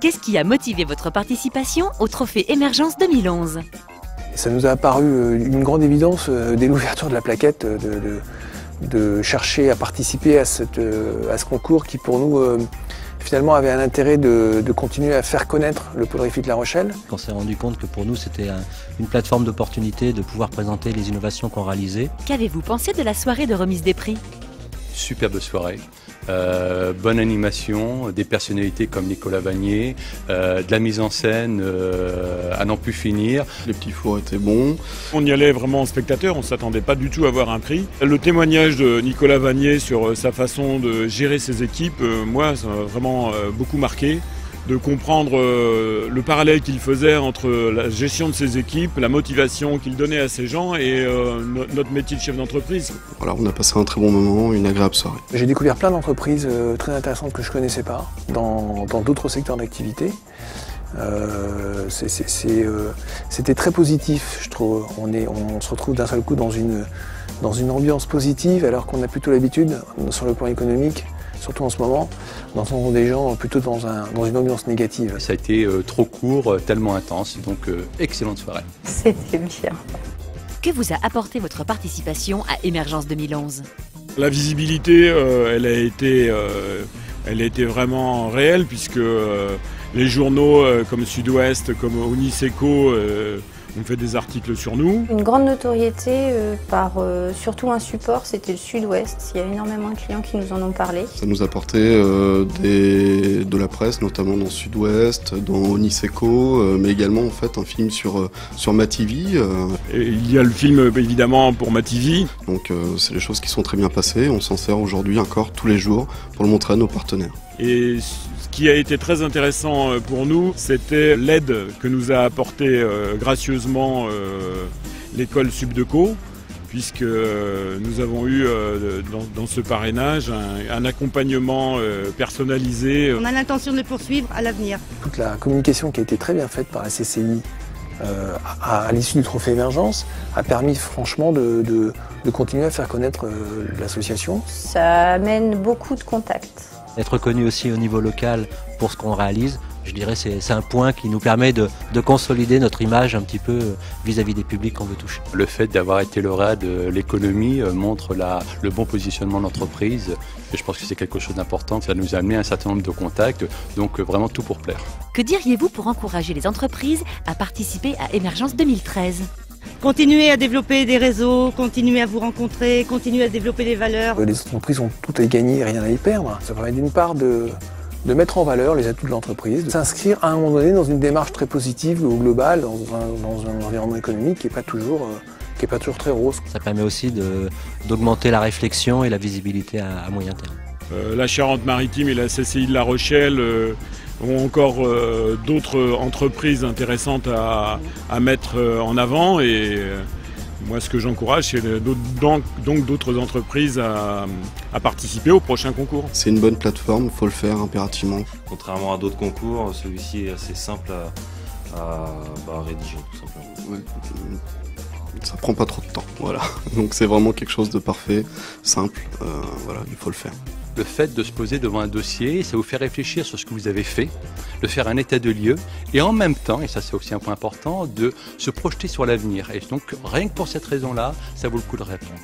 Qu'est-ce qui a motivé votre participation au Trophée Émergence 2011? Ça nous a apparu une grande évidence dès l'ouverture de la plaquette de chercher à participer à ce concours qui pour nous finalement avait un intérêt de continuer à faire connaître le pôle REFIT La Rochelle. On s'est rendu compte que pour nous c'était une plateforme d'opportunité de pouvoir présenter les innovations qu'on réalisait. Qu'avez-vous pensé de la soirée de remise des prix? Superbe soirée, bonne animation, des personnalités comme Nicolas Vanier, de la mise en scène à n'en plus finir. Les petits fours étaient bons. On y allait vraiment en spectateur, on ne s'attendait pas du tout à avoir un prix. Le témoignage de Nicolas Vanier sur sa façon de gérer ses équipes, moi ça m'a vraiment beaucoup marqué. De comprendre le parallèle qu'il faisait entre la gestion de ses équipes, la motivation qu'il donnait à ses gens et notre métier de chef d'entreprise. Voilà, on a passé un très bon moment, une agréable soirée. J'ai découvert plein d'entreprises très intéressantes que je ne connaissais pas dans d'autres secteurs d'activité. C'était très positif, je trouve. On se retrouve d'un seul coup dans une ambiance positive alors qu'on a plutôt l'habitude, sur le plan économique, surtout en ce moment, d'entendre des gens plutôt dans une ambiance négative. Ça a été trop court, tellement intense, donc excellente soirée. C'était bien. Que vous a apporté votre participation à Émergence 2011? La visibilité, elle a été vraiment réelle puisque les journaux comme Sud-Ouest, comme Oniseco ont fait des articles sur nous. Une grande notoriété par surtout un support, c'était le Sud-Ouest. Il y a énormément de clients qui nous en ont parlé. Ça nous apportait de la presse, notamment dans Sud-Ouest, dans Oniseco, mais également en fait un film sur MaTV. Et il y a le film évidemment pour MaTV. Donc c'est des choses qui sont très bien passées. On s'en sert aujourd'hui encore tous les jours pour le montrer à nos partenaires. Et ce qui a été très intéressant pour nous, c'était l'aide que nous a apporté gracieusement l'école Subdeco, puisque nous avons eu dans ce parrainage un accompagnement personnalisé. On a l'intention de le poursuivre à l'avenir. Toute la communication qui a été très bien faite par la CCI à l'issue du Trophée Émergence a permis franchement de continuer à faire connaître l'association. Ça amène beaucoup de contacts. Être connu aussi au niveau local pour ce qu'on réalise, je dirais c'est un point qui nous permet de consolider notre image un petit peu vis-à-vis des publics qu'on veut toucher. Le fait d'avoir été lauréat de l'économie montre le bon positionnement de l'entreprise. Et je pense que c'est quelque chose d'important. Ça nous a amené un certain nombre de contacts, donc vraiment tout pour plaire. Que diriez-vous pour encourager les entreprises à participer à Émergence 2013? Continuez à développer des réseaux, continuez à vous rencontrer, continuez à développer des valeurs. Les entreprises ont tout à y gagner et rien à y perdre. Ça permet d'une part de mettre en valeur les atouts de l'entreprise, de s'inscrire à un moment donné dans une démarche très positive ou globale, dans un environnement économique qui n'est pas toujours très rose. Ça permet aussi d'augmenter la réflexion et la visibilité à moyen terme. La Charente-Maritime et la CCI de La Rochelle ont encore d'autres entreprises intéressantes à mettre en avant et moi ce que j'encourage c'est donc d'autres entreprises à participer au prochain concours. C'est une bonne plateforme, il faut le faire impérativement. Contrairement à d'autres concours, celui-ci est assez simple à rédiger tout simplement. Ouais. Ça prend pas trop de temps, voilà. Donc c'est vraiment quelque chose de parfait, simple, voilà, il faut le faire. Le fait de se poser devant un dossier, ça vous fait réfléchir sur ce que vous avez fait, de faire un état de lieu et en même temps, et ça c'est aussi un point important, de se projeter sur l'avenir. Et donc rien que pour cette raison-là, ça vaut le coup de répondre.